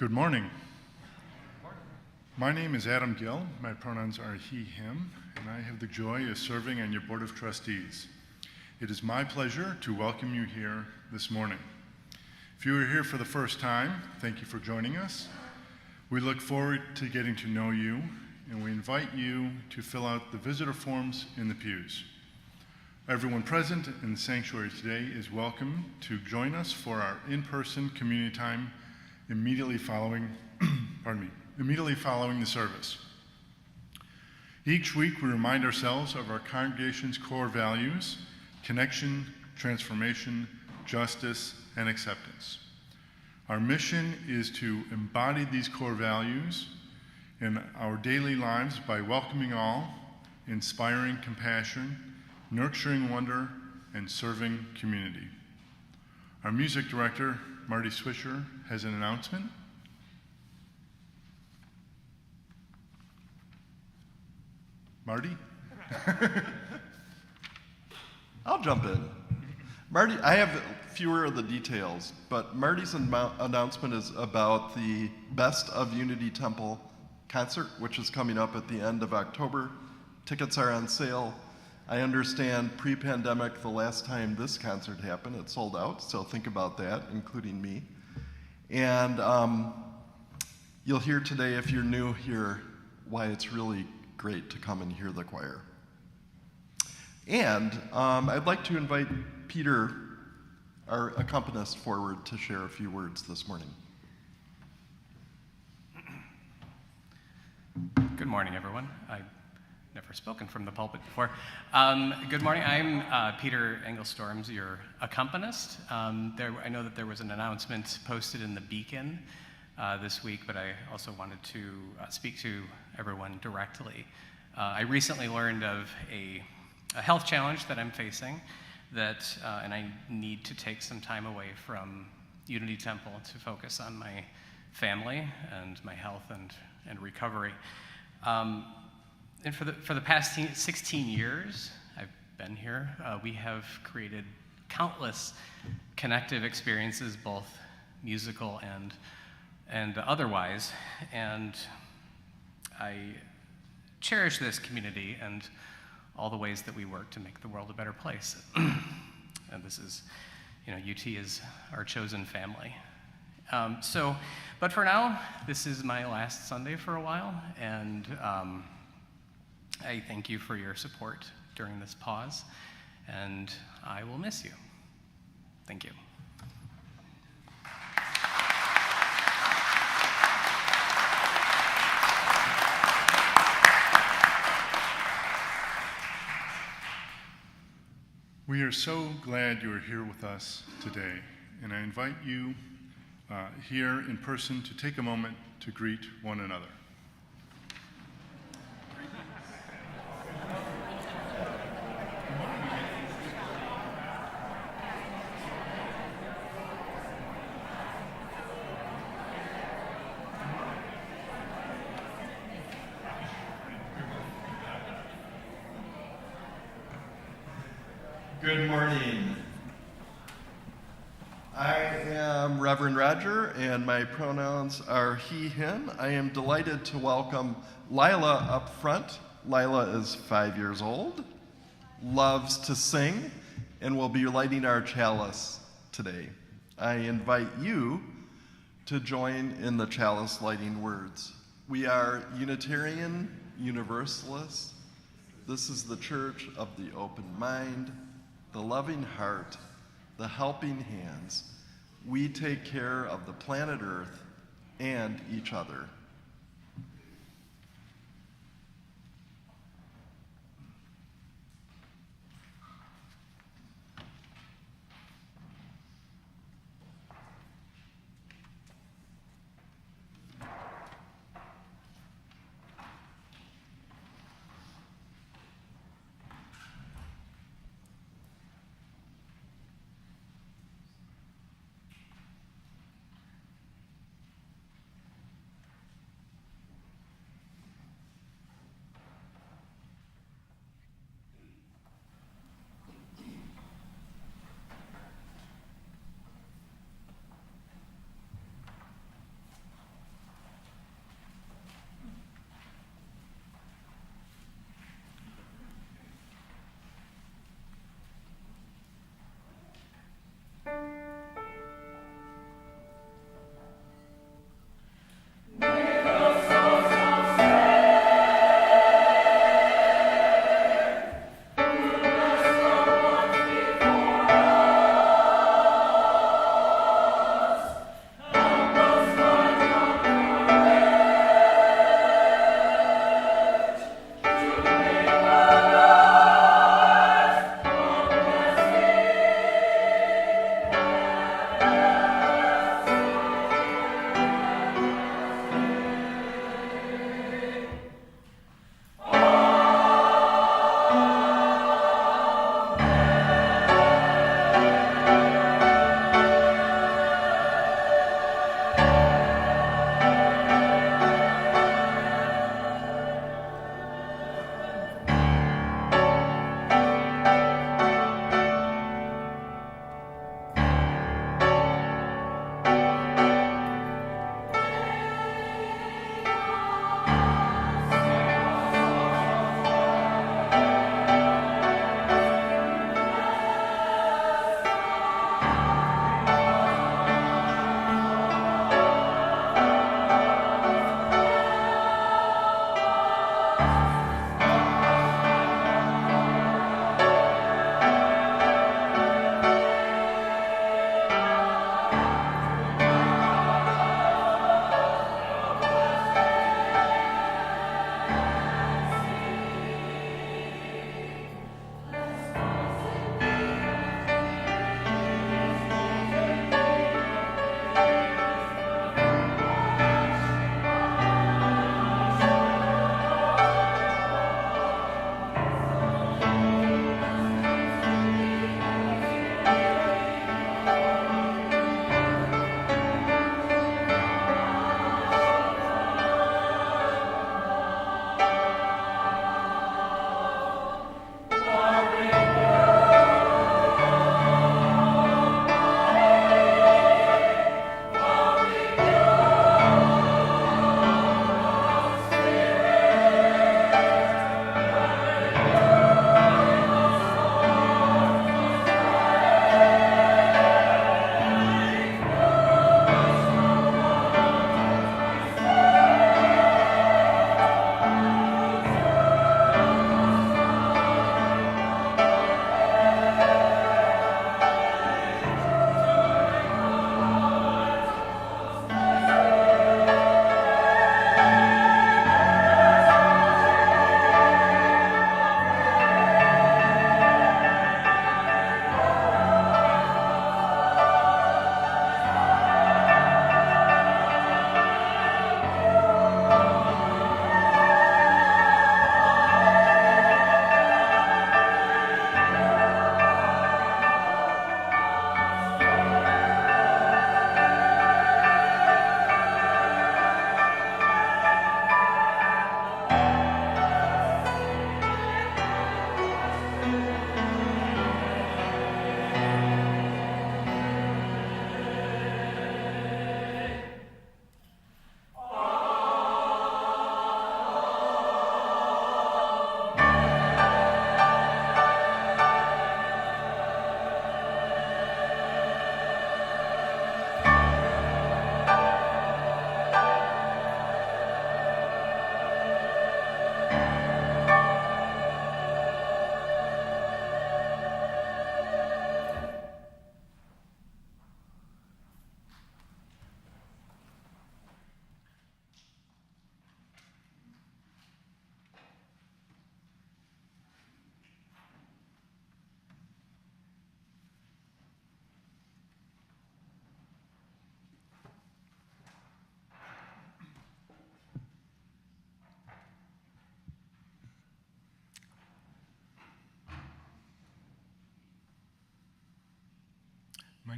Good morning. My name is Adam Gill. My pronouns are he, him, and I have the joy of serving on your Board of Trustees. It is my pleasure to welcome you here this morning. If you are here for the first time, thank you for joining us. We look forward to getting to know you, and we invite you to fill out the visitor forms in the pews. Everyone present in the sanctuary today is welcome to join us for our in-person community time immediately following the service. Each week we remind ourselves of our congregation's core values: connection, transformation, justice, and acceptance. Our mission is to embody these core values in our daily lives by welcoming all, inspiring compassion, nurturing wonder, and serving community. Our music director, Marty Swisher, has an announcement. Marty? I'll jump in. Marty, I have fewer of the details, but Marty's announcement is about the Best of Unity Temple concert, which is coming up at the end of October. Tickets are on sale. I understand pre-pandemic, the last time this concert happened, it sold out, so think about that, including me. And you'll hear today, if you're new here, why it's really great to come and hear the choir. And I'd like to invite Peter, our accompanist, forward to share a few words this morning. Good morning, everyone. I've never spoken from the pulpit before. Good morning. I'm Peter Engelstorms, your accompanist. I know that there was an announcement posted in the Beacon this week, but I also wanted to speak to everyone directly. I recently learned of a health challenge that I'm facing, and I need to take some time away from Unity Temple to focus on my family and my health and recovery. And for the past 16 years I've been here, we have created countless connective experiences, both musical and otherwise. And I cherish this community and all the ways that we work to make the world a better place. And this is, UT is our chosen family. But for now, this is my last Sunday for a while, and I thank you for your support during this pause, and I will miss you. Thank you. We are so glad you are here with us today, and I invite you here in person to take a moment to greet one another. Good morning. I am Reverend Roger, and my pronouns are he, him. I am delighted to welcome Lila up front. Lila is 5 years old, loves to sing, and will be lighting our chalice today. I invite you to join in the chalice lighting words. We are Unitarian Universalists. This is the church of the open mind, the loving heart, the helping hands. We take care of the planet Earth and each other.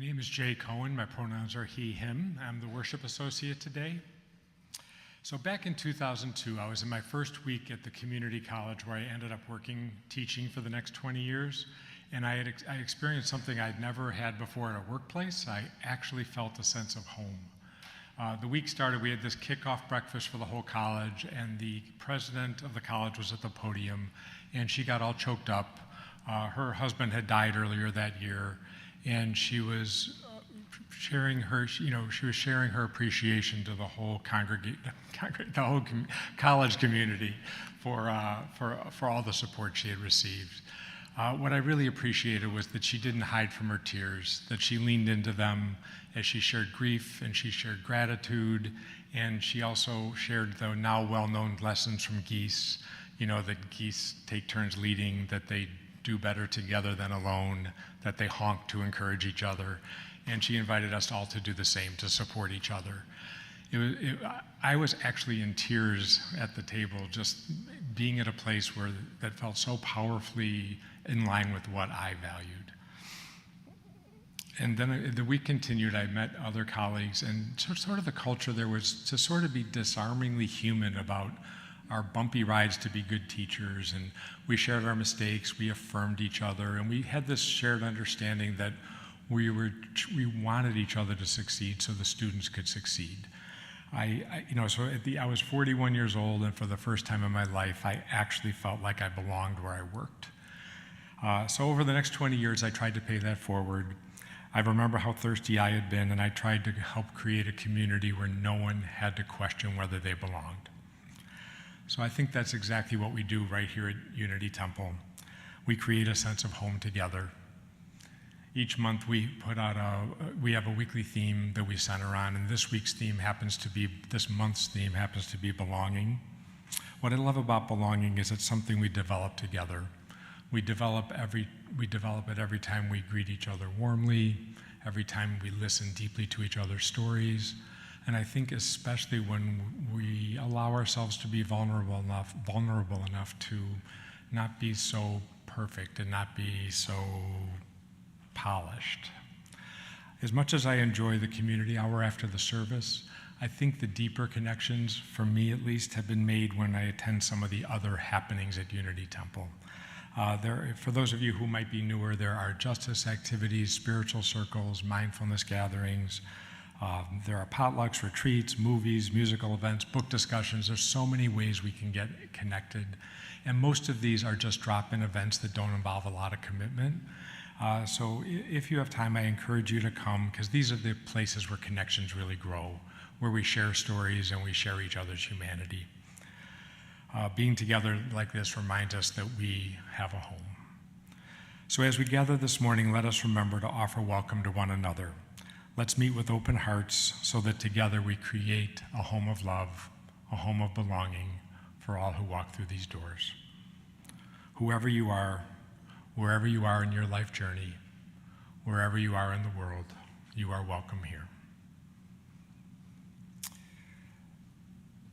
name is Jay Cohen. My pronouns are he, him. I'm the worship associate today. So back in 2002, I was in my first week at the community college where I ended up teaching for the next 20 years. And I experienced something I'd never had before at a workplace. I actually felt a sense of home. The week started, we had this kickoff breakfast for the whole college, and the president of the college was at the podium, and she got all choked up. Her husband had died earlier that year, and she was sharing her appreciation to the whole college community for all the support she had received. What I really appreciated was that she didn't hide from her tears, that she leaned into them as she shared grief and she shared gratitude, and she also shared the now well-known lessons from geese, that geese take turns leading, that they do better together than alone, that they honk to encourage each other, and she invited us all to do the same, to support each other. I was actually in tears at the table, just being at a place that felt so powerfully in line with what I valued. And then the week continued. I met other colleagues, and sort of the culture there was to sort of be disarmingly human about our bumpy rides to be good teachers, and we shared our mistakes, we affirmed each other, and we had this shared understanding that we wanted each other to succeed so the students could succeed. I was 41 years old, and for the first time in my life, I actually felt like I belonged where I worked. So over the next 20 years, I tried to pay that forward. I remember how thirsty I had been, and I tried to help create a community where no one had to question whether they belonged. So I think that's exactly what we do right here at Unity Temple. We create a sense of home together. Each month we have a weekly theme that we center on, and this month's theme happens to be belonging. What I love about belonging is it's something we develop together. We develop it every time we greet each other warmly, every time we listen deeply to each other's stories, and I think especially when we allow ourselves to be vulnerable enough to not be so perfect and not be so polished. As much as I enjoy the community hour after the service, I think the deeper connections, for me at least, have been made when I attend some of the other happenings at Unity Temple. For those of you who might be newer, there are justice activities, spiritual circles, mindfulness gatherings. There are potlucks, retreats, movies, musical events, book discussions. There's so many ways we can get connected. And most of these are just drop-in events that don't involve a lot of commitment. So if you have time, I encourage you to come, because these are the places where connections really grow, where we share stories and we share each other's humanity. Being together like this reminds us that we have a home. So as we gather this morning, let us remember to offer welcome to one another. Let's meet with open hearts so that together we create a home of love, a home of belonging for all who walk through these doors. Whoever you are, wherever you are in your life journey, wherever you are in the world, you are welcome here.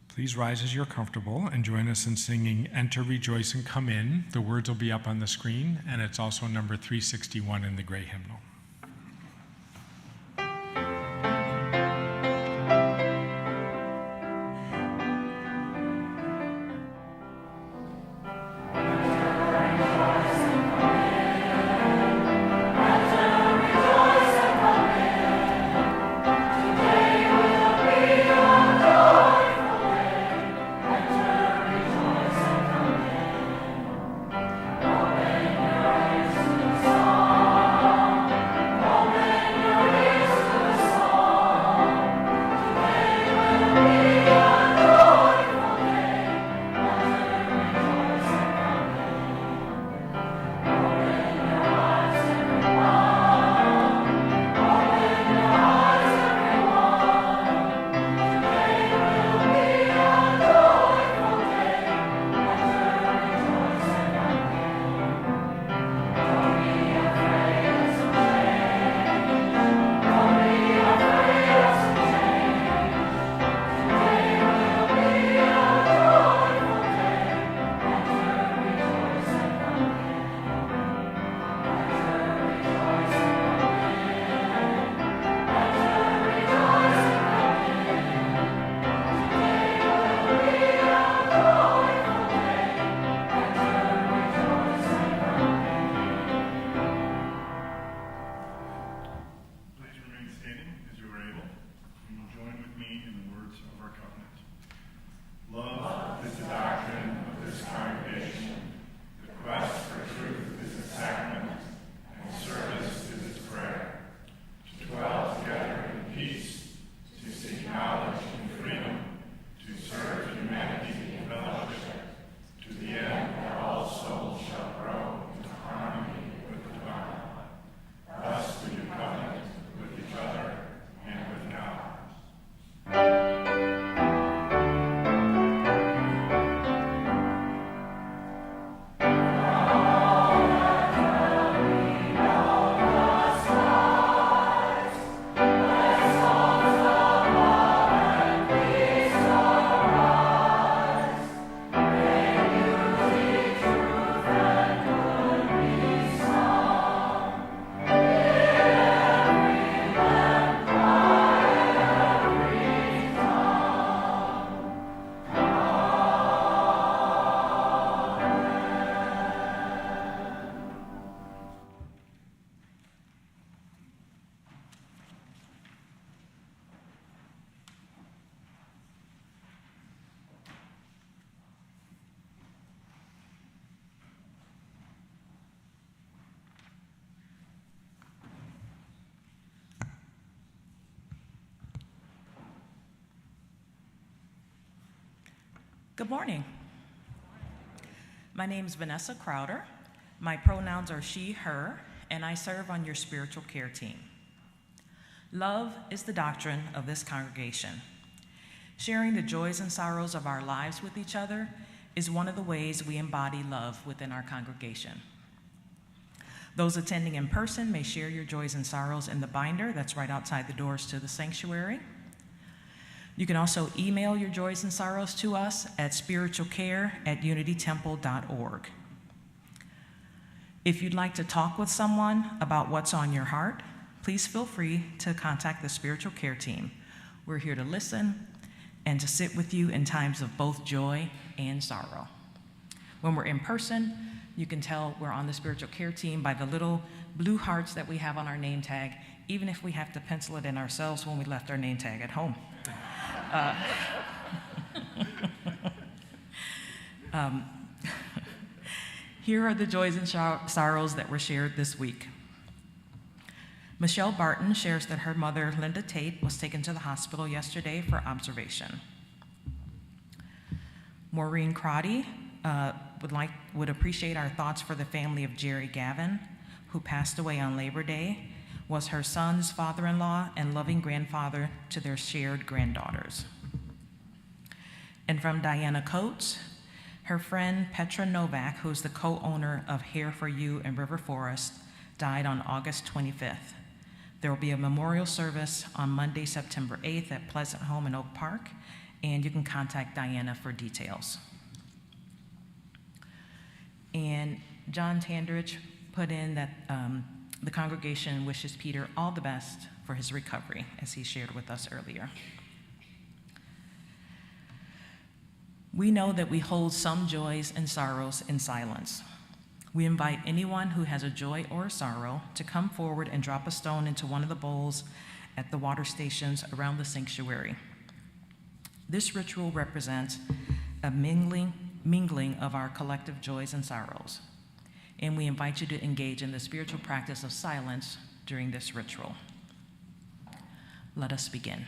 Please rise as you're comfortable and join us in singing Enter, Rejoice, and Come In. The words will be up on the screen, and it's also number 361 in the gray hymnal. Good morning. My name is Vanessa Crowder. My pronouns are she, her, and I serve on your spiritual care team. Love is the doctrine of this congregation. Sharing the joys and sorrows of our lives with each other is one of the ways we embody love within our congregation. Those attending in person may share your joys and sorrows in the binder that's right outside the doors to the sanctuary. You can also email your joys and sorrows to us at spiritualcare@unitytemple.org. If you'd like to talk with someone about what's on your heart, please feel free to contact the spiritual care team. We're here to listen and to sit with you in times of both joy and sorrow. When we're in person, you can tell we're on the spiritual care team by the little blue hearts that we have on our name tag, even if we have to pencil it in ourselves when we left our name tag at home. Here are the joys and sorrows that were shared this week. Michelle Barton shares that her mother, Linda Tate, was taken to the hospital yesterday for observation. Maureen Crotty would appreciate our thoughts for the family of Jerry Gavin, who passed away on Labor Day, was her son's father-in-law and loving grandfather to their shared granddaughters. And from Diana Coates, her friend Petra Novak, who's the co-owner of Hair for You in River Forest, died on August 25th. There will be a memorial service on Monday, September 8th at Pleasant Home in Oak Park, and you can contact Diana for details. And John Tandridge put in that the congregation wishes Peter all the best for his recovery, as he shared with us earlier. We know that we hold some joys and sorrows in silence. We invite anyone who has a joy or a sorrow to come forward and drop a stone into one of the bowls at the water stations around the sanctuary. This ritual represents a mingling of our collective joys and sorrows, and we invite you to engage in the spiritual practice of silence during this ritual. Let us begin.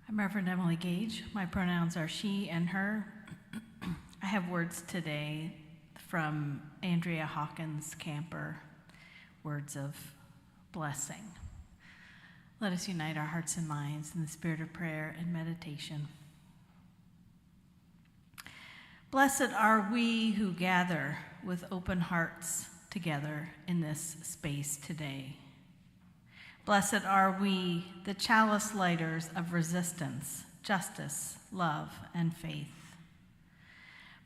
I'm Reverend Emily Gage. My pronouns are she and her. I have words today from Andrea Hawkins Camper, words of blessing. Let us unite our hearts and minds in the spirit of prayer and meditation. Blessed are we who gather with open hearts together in this space today. Blessed are we, the chalice lighters of resistance, justice, love, and faith.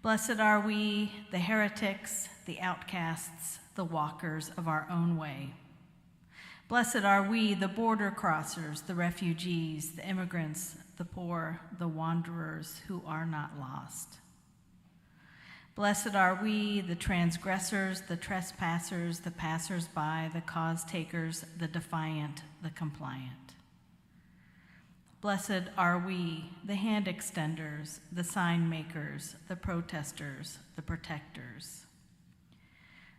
Blessed are we, the heretics, the outcasts, the walkers of our own way. Blessed are we, the border crossers, the refugees, the immigrants, the poor, the wanderers who are not lost. Blessed are we, the transgressors, the trespassers, the passers-by, the cause-takers, the defiant, the compliant. Blessed are we, the hand extenders, the sign makers, the protesters, the protectors.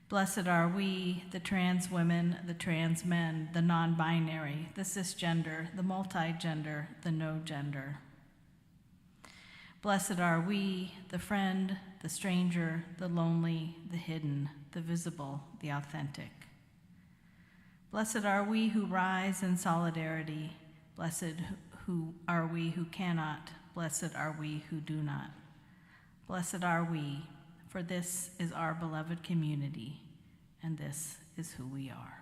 Blessed are we, the trans women, the trans men, the non-binary, the cisgender, the multigender, the no gender. Blessed are we, the friend, the stranger, the lonely, the hidden, the visible, the authentic. Blessed are we who rise in solidarity. Blessed who are we who cannot. Blessed are we who do not. Blessed are we, for this is our beloved community, and this is who we are.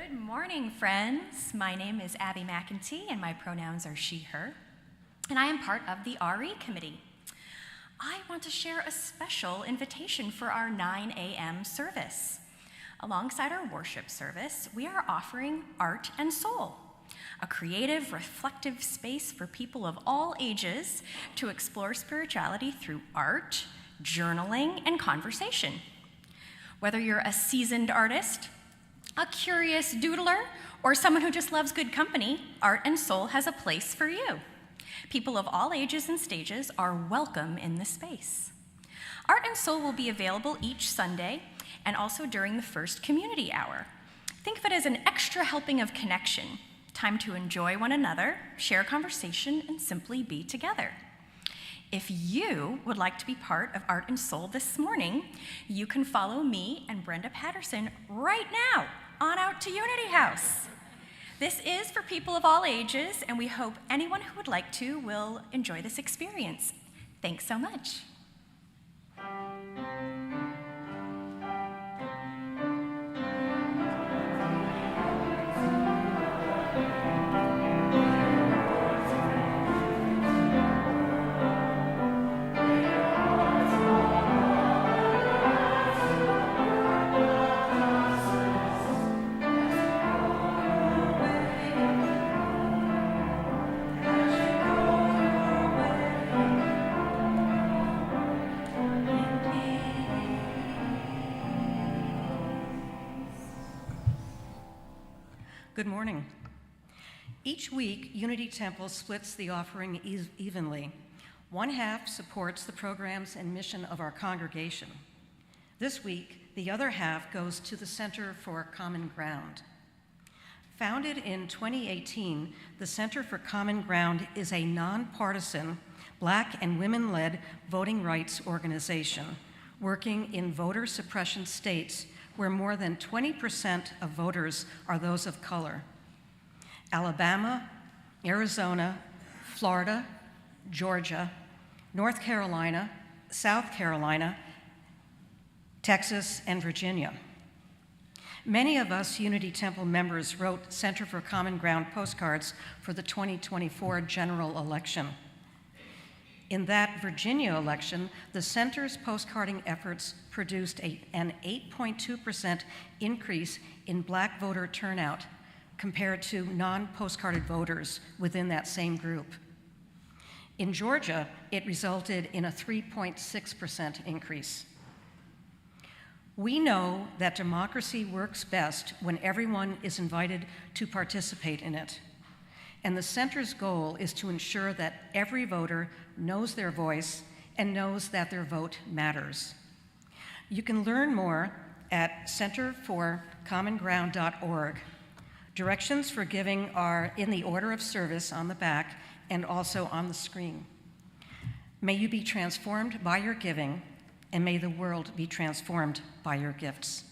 Good morning, friends. My name is Abby McEntee, and my pronouns are she, her, and I am part of the RE committee. I want to share a special invitation for our 9 a.m. service. Alongside our worship service, we are offering Art and Soul, a creative, reflective space for people of all ages to explore spirituality through art, journaling, and conversation. Whether you're a seasoned artist, a curious doodler, or someone who just loves good company, Art and Soul has a place for you. People of all ages and stages are welcome in this space. Art and Soul will be available each Sunday and also during the first community hour. Think of it as an extra helping of connection, time to enjoy one another, share conversation, and simply be together. If you would like to be part of Art and Soul this morning, you can follow me and Brenda Patterson right now on out to Unity House. This is for people of all ages, and we hope anyone who would like to will enjoy this experience. Thanks so much. Good morning. Each week, Unity Temple splits the offering evenly. One half supports the programs and mission of our congregation. This week, the other half goes to the Center for Common Ground. Founded in 2018, the Center for Common Ground is a nonpartisan, Black and women-led voting rights organization working in voter suppression states where more than 20% of voters are those of color. Alabama, Arizona, Florida, Georgia, North Carolina, South Carolina, Texas, and Virginia. Many of us Unity Temple members wrote Center for Common Ground postcards for the 2024 general election. In that Virginia election, the center's postcarding efforts produced an 8.2% increase in Black voter turnout compared to non-postcarded voters within that same group. In Georgia, it resulted in a 3.6% increase. We know that democracy works best when everyone is invited to participate in it. And the center's goal is to ensure that every voter knows their voice and knows that their vote matters. You can learn more at centerforcommonground.org. Directions for giving are in the order of service on the back and also on the screen. May you be transformed by your giving, and may the world be transformed by your gifts.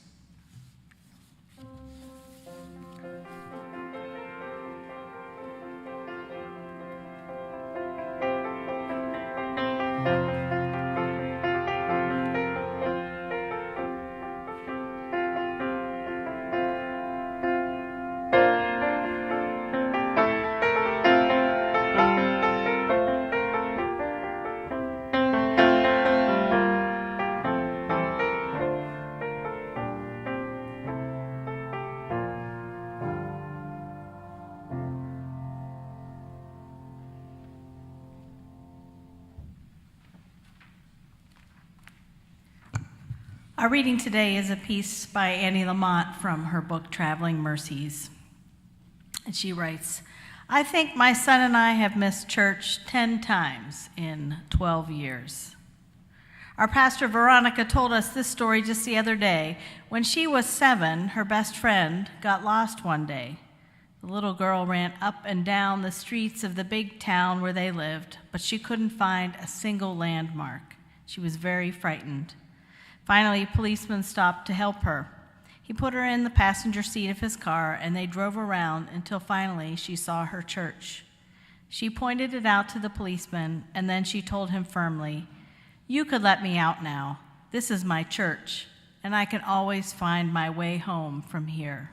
Our reading today is a piece by Annie Lamott from her book, Traveling Mercies. And she writes, I think my son and I have missed church 10 times in 12 years. Our pastor, Veronica, told us this story just the other day. When she was 7, her best friend got lost one day. The little girl ran up and down the streets of the big town where they lived, but she couldn't find a single landmark. She was very frightened. Finally, a policeman stopped to help her. He put her in the passenger seat of his car, and they drove around until finally she saw her church. She pointed it out to the policeman, and then she told him firmly, "You could let me out now. This is my church, and I can always find my way home from here."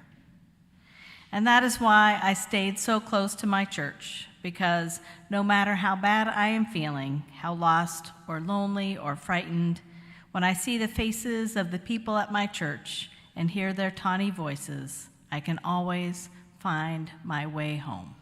And that is why I stayed so close to my church, because no matter how bad I am feeling, how lost or lonely or frightened, when I see the faces of the people at my church and hear their tawny voices, I can always find my way home.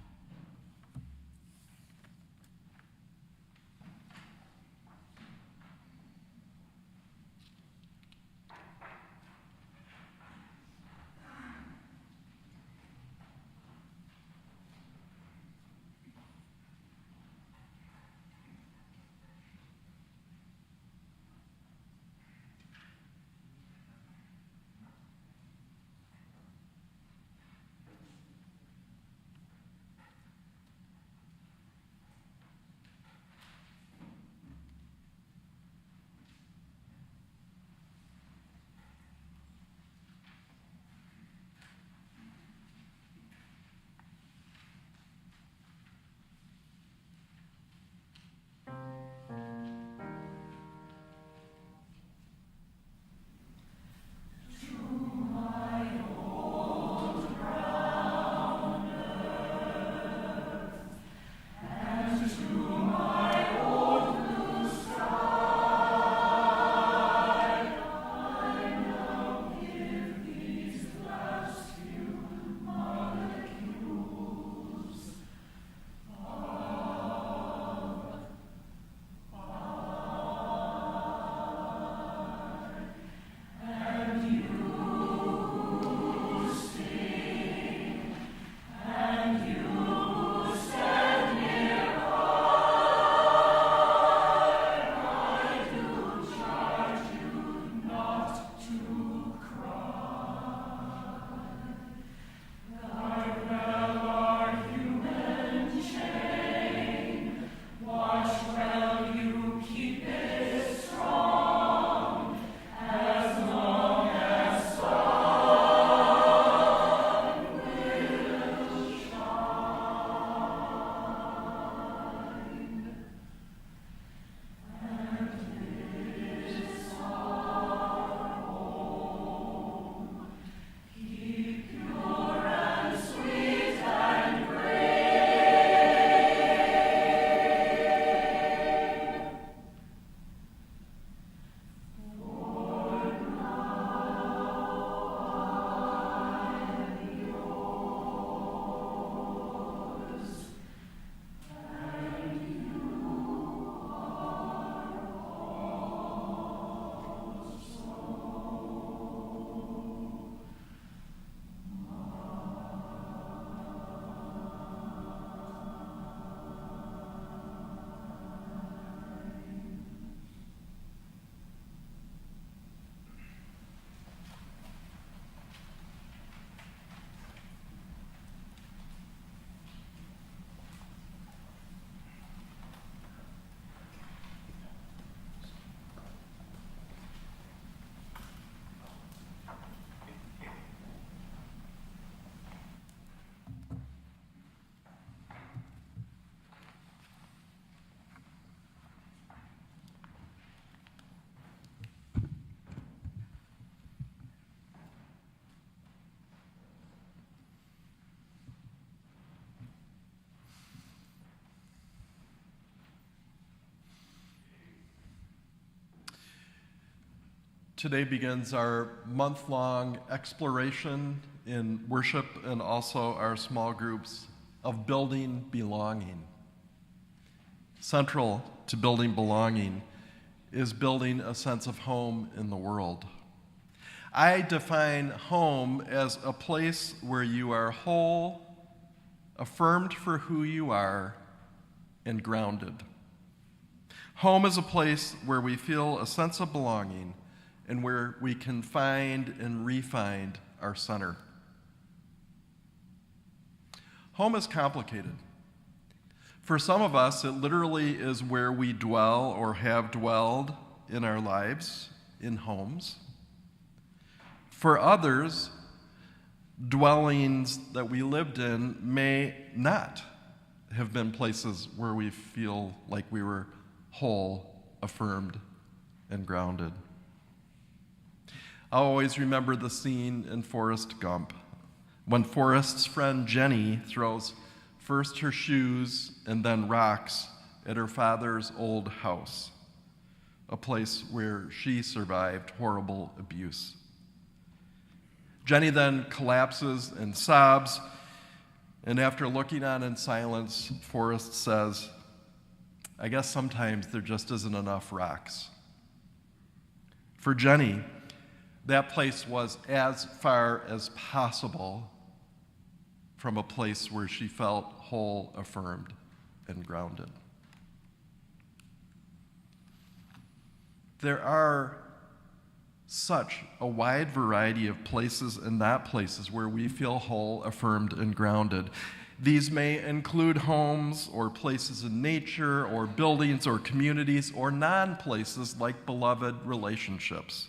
Today begins our month-long exploration in worship and also our small groups of building belonging. Central to building belonging is building a sense of home in the world. I define home as a place where you are whole, affirmed for who you are, and grounded. Home is a place where we feel a sense of belonging and where we can find and re-find our center. Home is complicated. For some of us, it literally is where we dwell or have dwelled in our lives, in homes. For others, dwellings that we lived in may not have been places where we feel like we were whole, affirmed, and grounded. I always remember the scene in Forrest Gump when Forrest's friend Jenny throws first her shoes and then rocks at her father's old house, a place where she survived horrible abuse. Jenny then collapses and sobs, and after looking on in silence, Forrest says, "I guess sometimes there just isn't enough rocks." For Jenny, that place was as far as possible from a place where she felt whole, affirmed, and grounded. There are such a wide variety of places and not places where we feel whole, affirmed, and grounded. These may include homes or places in nature or buildings or communities or non-places like beloved relationships.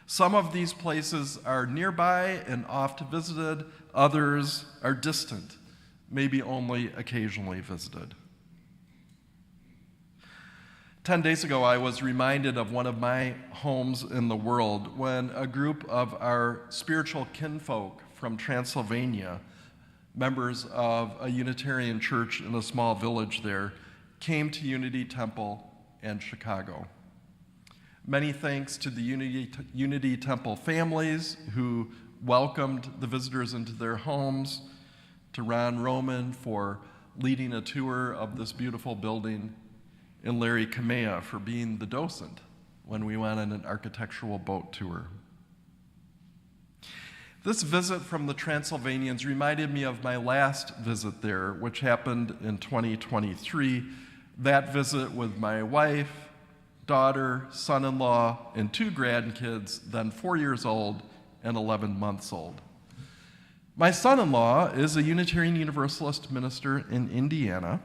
Some of these places are nearby and oft visited, others are distant, maybe only occasionally visited. 10 days ago, I was reminded of one of my homes in the world when a group of our spiritual kinfolk from Transylvania, members of a Unitarian church in a small village there, came to Unity Temple and Chicago. Many thanks to the Unity Temple families who welcomed the visitors into their homes, to Ron Roman for leading a tour of this beautiful building, and Larry Kamea for being the docent when we went on an architectural boat tour. This visit from the Transylvanians reminded me of my last visit there, which happened in 2023. That visit with my wife, daughter, son-in-law, and 2 grandkids, then 4 years old and 11 months old. My son-in-law is a Unitarian Universalist minister in Indiana,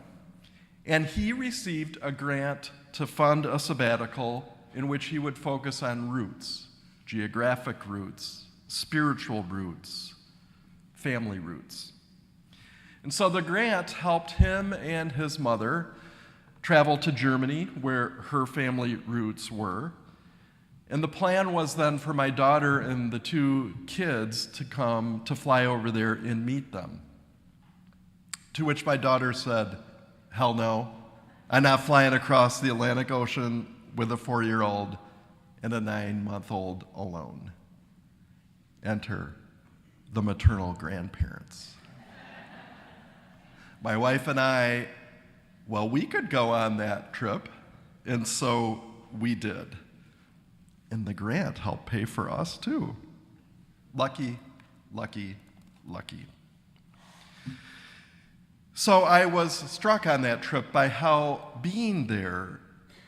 and he received a grant to fund a sabbatical in which he would focus on roots, geographic roots, spiritual roots, family roots. And so the grant helped him and his mother travel to Germany, where her family roots were. And the plan was then for my daughter and the 2 kids to fly over there and meet them. To which my daughter said, "Hell no, I'm not flying across the Atlantic Ocean with a 4-year-old and a 9-month-old alone." Enter the maternal grandparents. My wife and I, well, we could go on that trip, and so we did. And the grant helped pay for us too. Lucky, lucky, lucky. So I was struck on that trip by how being there,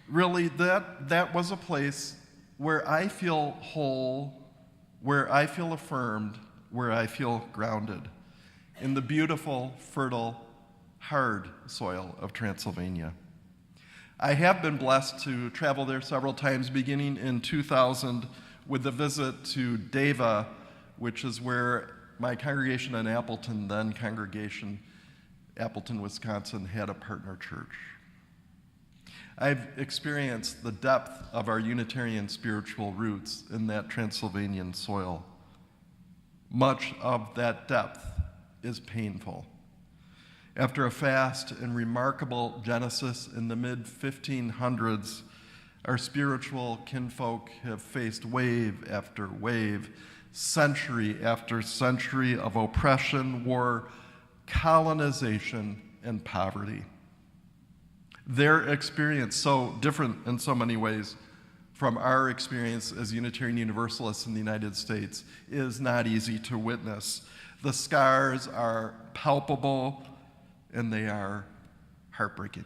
really that was a place where I feel whole, where I feel affirmed, where I feel grounded in the beautiful, fertile, hard soil of Transylvania. I have been blessed to travel there several times, beginning in 2000 with a visit to Deva, which is where my congregation in Appleton, then congregation Appleton, Wisconsin, had a partner church. I've experienced the depth of our Unitarian spiritual roots in that Transylvanian soil. Much of that depth is painful. After a fast and remarkable genesis in the mid-1500s, Our spiritual kinfolk have faced wave after wave, century after century of oppression, war, colonization, and poverty. Their experience, so different in so many ways from our experience as Unitarian Universalists in the United States, is not easy to witness. The scars are palpable and they are heartbreaking.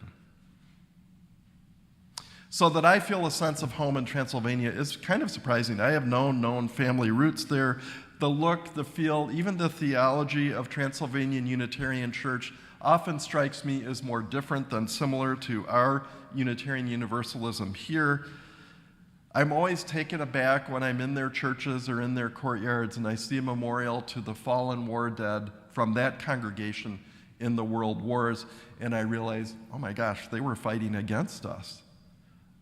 So that I feel a sense of home in Transylvania is kind of surprising. I have known family roots there. The look, the feel, even the theology of Transylvanian Unitarian Church often strikes me as more different than similar to our Unitarian Universalism here. I'm always taken aback when I'm in their churches or in their courtyards and I see a memorial to the fallen war dead from that congregation in the world wars, and I realize, oh my gosh, they were fighting against us.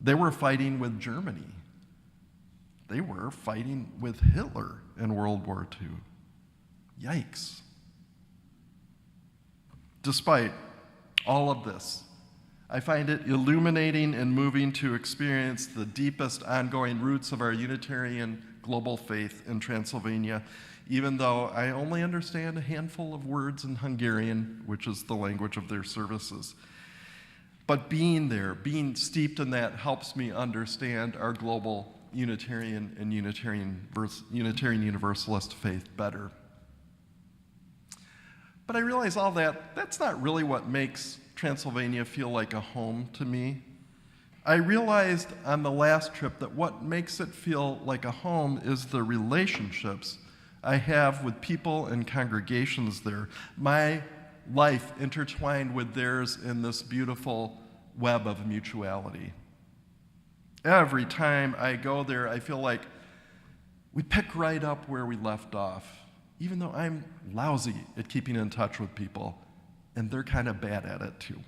They were fighting with Germany. They were fighting with Hitler in World War II. Yikes. Despite all of this, I find it illuminating and moving to experience the deepest ongoing roots of our Unitarian global faith in Transylvania, even though I only understand a handful of words in Hungarian, which is the language of their services. But being there, being steeped in that, helps me understand our global Unitarian and Unitarian Universalist faith better. But I realize all that's not really what makes Transylvania feel like a home to me. I realized on the last trip that what makes it feel like a home is the relationships I have with people and congregations there. My life intertwined with theirs in this beautiful web of mutuality. Every time I go there, I feel like we pick right up where we left off, even though I'm lousy at keeping in touch with people, and they're kind of bad at it too.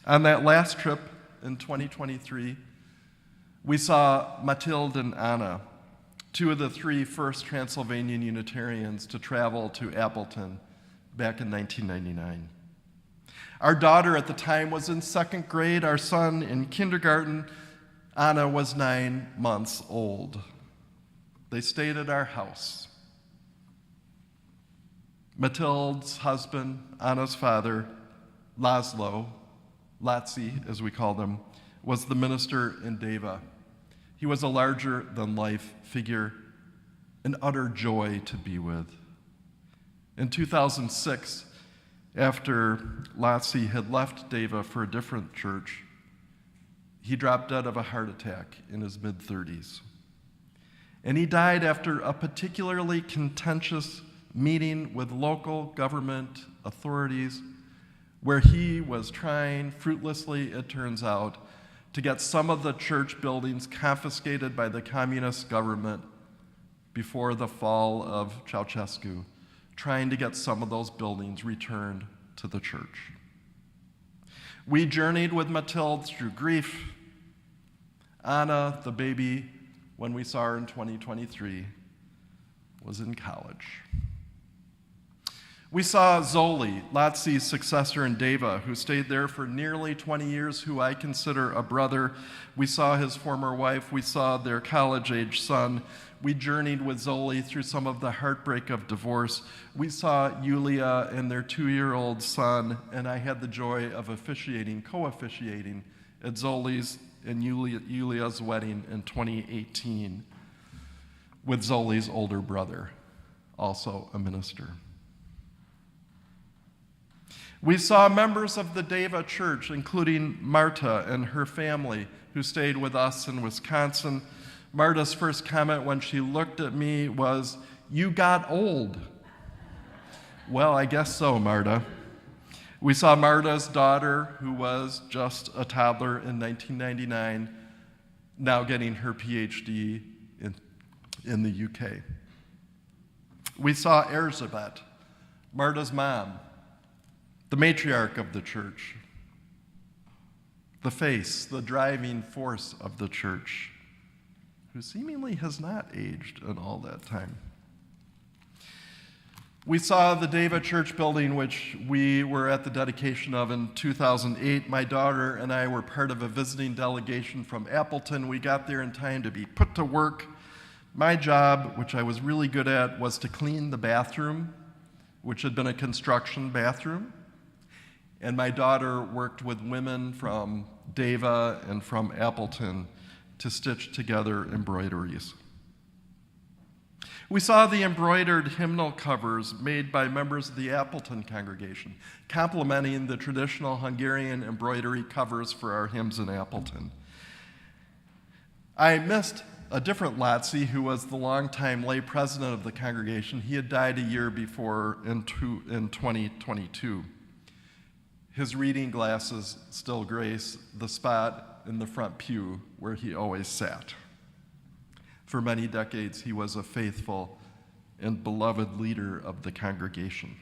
On that last trip in 2023, we saw Mathilde and Anna, two of the three first Transylvanian Unitarians to travel to Appleton back in 1999. Our daughter at the time was in second grade, our son in kindergarten. Anna was 9 months old. They stayed at our house. Mathilde's husband, Anna's father, Laszlo, Latsi as we called him, was the minister in Deva. He was a larger-than-life figure, an utter joy to be with. In 2006, after Latsi had left Deva for a different church, he dropped dead of a heart attack in his mid-30s. And he died after a particularly contentious meeting with local government authorities where he was trying, fruitlessly it turns out, to get some of the church buildings confiscated by the communist government before the fall of Ceausescu, trying to get some of those buildings returned to the church. We journeyed with Mathilde through grief. Anna, the baby, when we saw her in 2023, was in college. We saw Zoli, Latsi's successor in Deva, who stayed there for nearly 20 years, who I consider a brother. We saw his former wife. We saw their college-age son. We journeyed with Zoli through some of the heartbreak of divorce. We saw Yulia and their 2-year-old son, and I had the joy of co-officiating at Zoli's and Yulia's wedding in 2018 with Zoli's older brother, also a minister. We saw members of the Deva Church, including Marta and her family, who stayed with us in Wisconsin. Marta's first comment when she looked at me was, "You got old." Well, I guess so, Marta. We saw Marta's daughter, who was just a toddler in 1999, now getting her PhD in the UK. We saw Erzsébet, Marta's mom, the matriarch of the church, the face, the driving force of the church, who seemingly has not aged in all that time. We saw the Deva Church building, which we were at the dedication of in 2008. My daughter and I were part of a visiting delegation from Appleton. We got there in time to be put to work. My job, which I was really good at, was to clean the bathroom, which had been a construction bathroom. And my daughter worked with women from Deva and from Appleton to stitch together embroideries. We saw the embroidered hymnal covers made by members of the Appleton congregation, complementing the traditional Hungarian embroidery covers for our hymns in Appleton. I missed a different Latzi, who was the longtime lay president of the congregation. He had died a year before in 2022. His reading glasses still grace the spot in the front pew where he always sat. For many decades, he was a faithful and beloved leader of the congregation.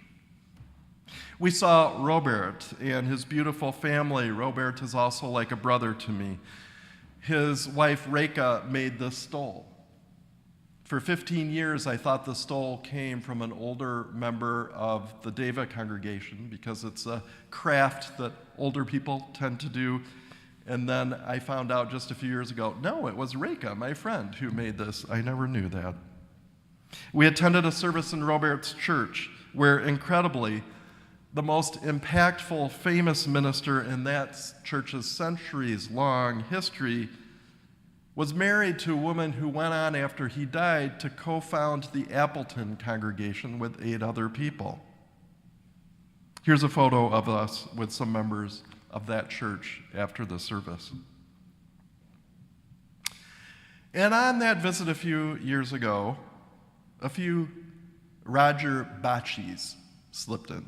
We saw Robert and his beautiful family. Robert is also like a brother to me. His wife, Reka, made this stole. For 15 years, I thought the stole came from an older member of the Deva congregation because it's a craft that older people tend to do. And then I found out just a few years ago, no, it was Reka, my friend, who made this. I never knew that. We attended a service in Robert's church where, incredibly, the most impactful, famous minister in that church's centuries-long history was married to a woman who went on after he died to co-found the Appleton congregation with 8 other people. Here's a photo of us with some members of that church after the service. And on that visit a few years ago, a few Roger Bachis slipped in.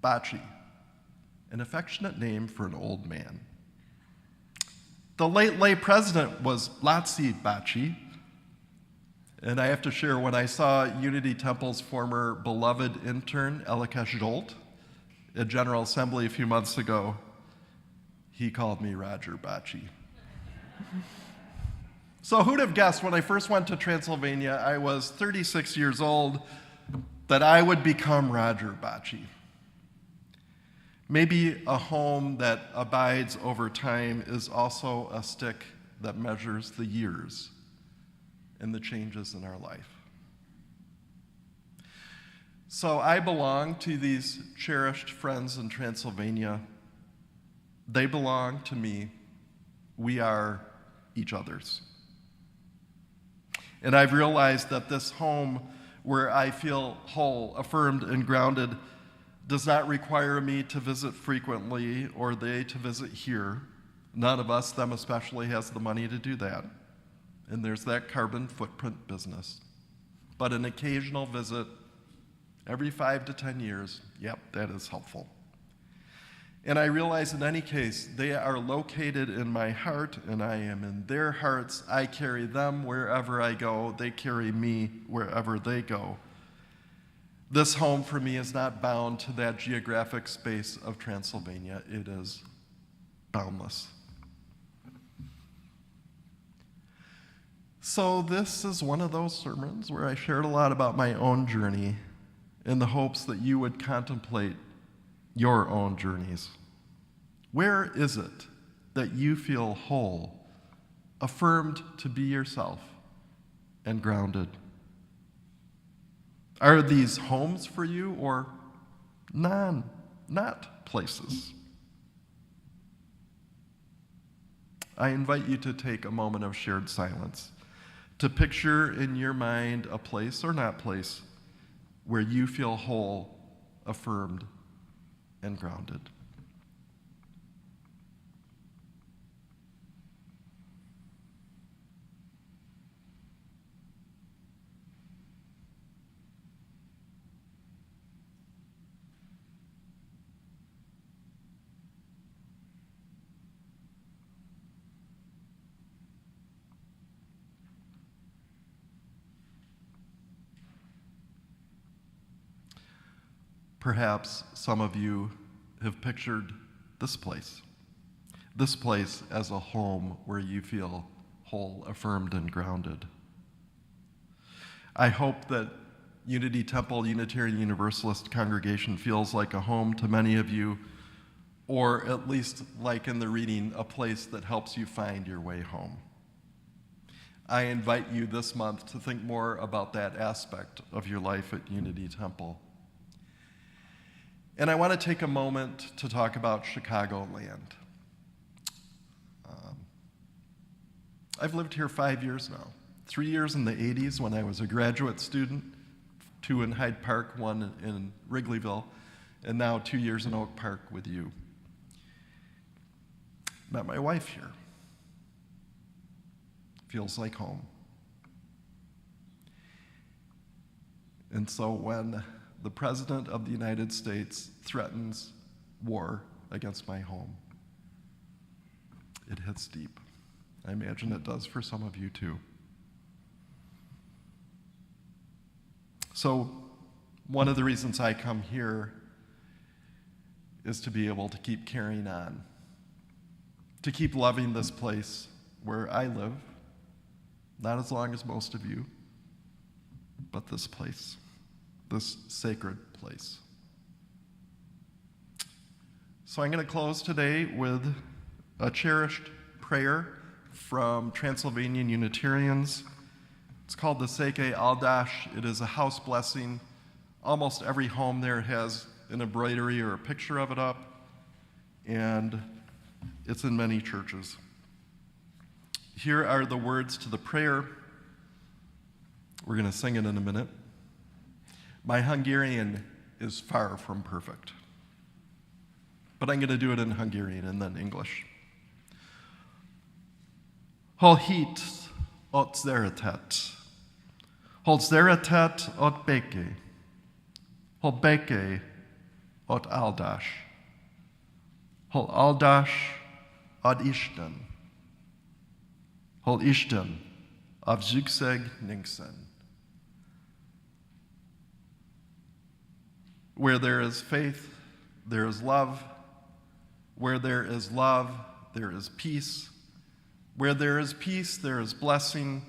Bachi, an affectionate name for an old man. The late lay president was Latzi Bachi, and I have to share, when I saw Unity Temple's former beloved intern, Elika Zsolt, at General Assembly a few months ago, he called me Roger Bachi. So who'd have guessed when I first went to Transylvania, I was 36 years old, that I would become Roger Bachi. Maybe a home that abides over time is also a stick that measures the years and the changes in our life. So I belong to these cherished friends in Transylvania. They belong to me. We are each other's. And I've realized that this home where I feel whole, affirmed, and grounded does not require me to visit frequently or they to visit here. None of us, them especially, has the money to do that. And there's that carbon footprint business. But an occasional visit every 5 to 10 years, yep, that is helpful. And I realize in any case, they are located in my heart and I am in their hearts. I carry them wherever I go. They carry me wherever they go. This home for me is not bound to that geographic space of Transylvania. It is boundless. So this is one of those sermons where I shared a lot about my own journey in the hopes that you would contemplate your own journeys. Where is it that you feel whole, affirmed to be yourself, and grounded? Are these homes for you or not places? I invite you to take a moment of shared silence, to picture in your mind a place or not place where you feel whole, affirmed, and grounded. Perhaps some of you have pictured this place as a home where you feel whole, affirmed, and grounded. I hope that Unity Temple Unitarian Universalist congregation feels like a home to many of you, or at least, like in the reading, a place that helps you find your way home. I invite you this month to think more about that aspect of your life at Unity Temple. And I want to take a moment to talk about Chicagoland. I've lived here 5 years now. 3 years in the 80s when I was a graduate student, 2 in Hyde Park, 1 in Wrigleyville, and now 2 years in Oak Park with you. Met my wife here. Feels like home. And so when the President of the United States threatens war against my home, it hits deep. I imagine it does for some of you too. So one of the reasons I come here is to be able to keep carrying on, to keep loving this place where I live, not as long as most of you, but this place, this sacred place. So I'm going to close today with a cherished prayer from Transylvanian Unitarians. It's called the Seke Aldash. It is a house blessing. Almost every home there has an embroidery or a picture of it up, and it's in many churches. Here are the words to the prayer. We're going to sing it in a minute. My Hungarian is far from perfect, but I'm going to do it in Hungarian and then English. Hol hit ot szeretet, hol szeretet ot béké, hol béké ot áldás, hol áldás ad Isten, hol Isten av szükség nincsen. Where there is faith, there is love. Where there is love, there is peace. Where there is peace, there is blessing.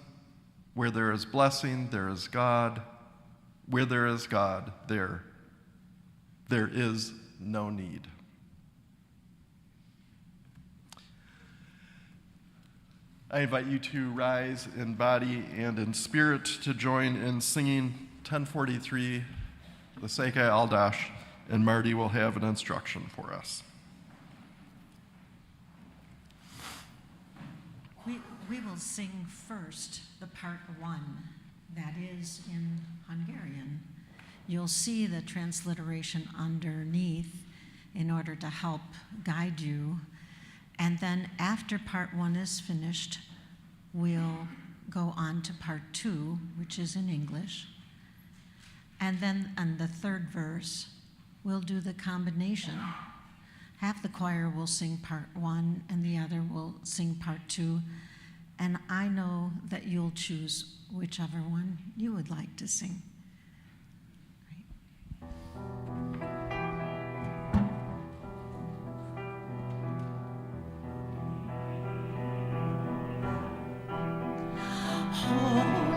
Where there is blessing, there is God. Where there is God, there is no need. I invite you to rise in body and in spirit to join in singing 1043, the Seke Aldash, and Marty will have an instruction for us. We will sing first the part 1, that is in Hungarian. You'll see the transliteration underneath in order to help guide you. And then after part 1 is finished, we'll go on to part 2, which is in English. And then on the third verse, we'll do the combination. Half the choir will sing part 1 and the other will sing part 2. And I know that you'll choose whichever one you would like to sing. Oh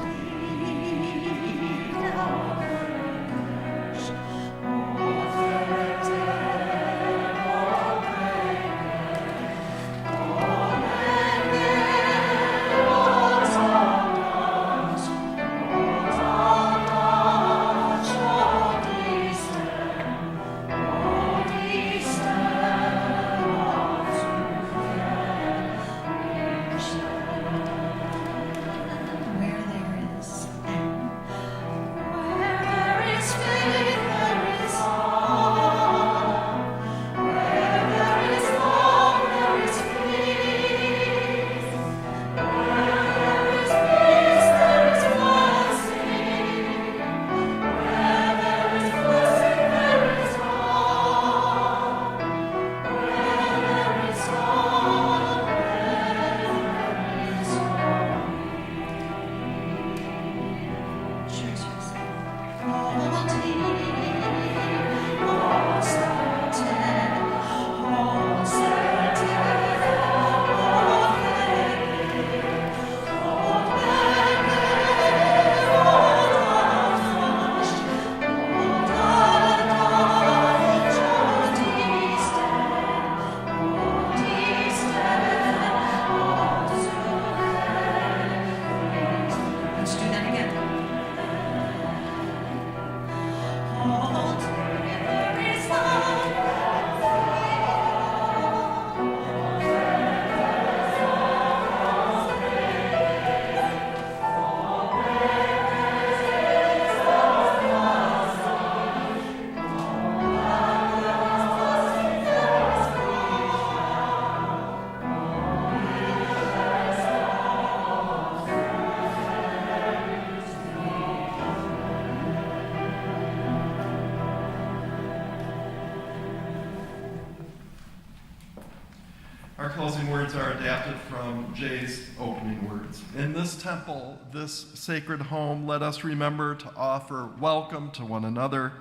Our closing words are adapted from Jay's opening words. In this temple, this sacred home, let us remember to offer welcome to one another.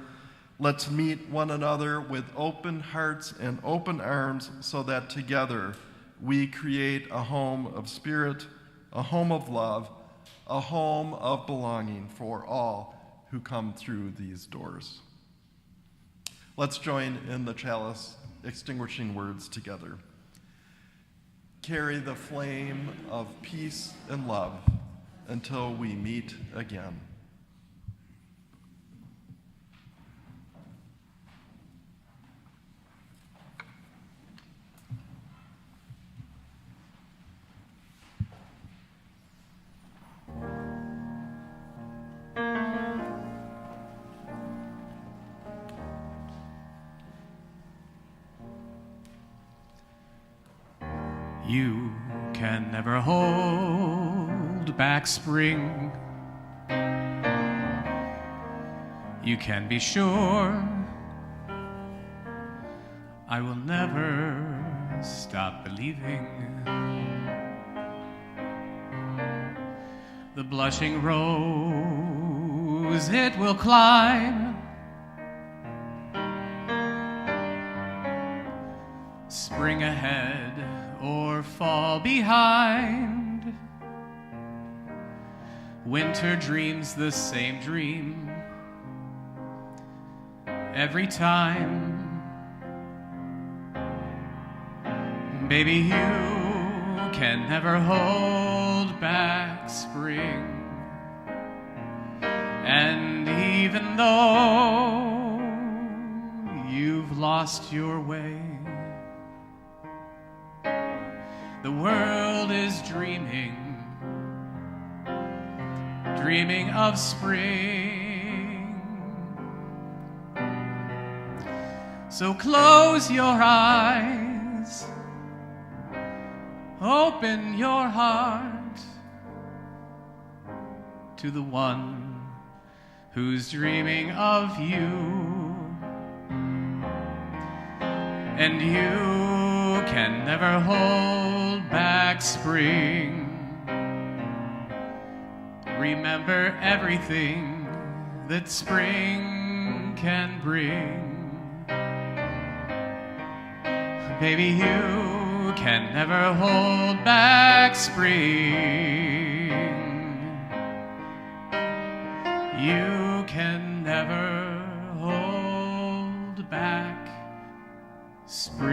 Let's meet one another with open hearts and open arms so that together we create a home of spirit, a home of love, a home of belonging for all who come through these doors. Let's join in the chalice extinguishing words together. Carry the flame of peace and love until we meet again. You can never hold back spring. You can be sure I will never stop believing. The blushing rose, it will climb. Spring ahead or fall behind. Winter dreams the same dream every time. Baby, you can never hold back spring. And even though you've lost your way, the world is dreaming of spring. So close your eyes, open your heart to the one who's dreaming of you. And you can never hold back spring. Remember everything that spring can bring. Baby, you can never hold back spring. You can never hold back spring.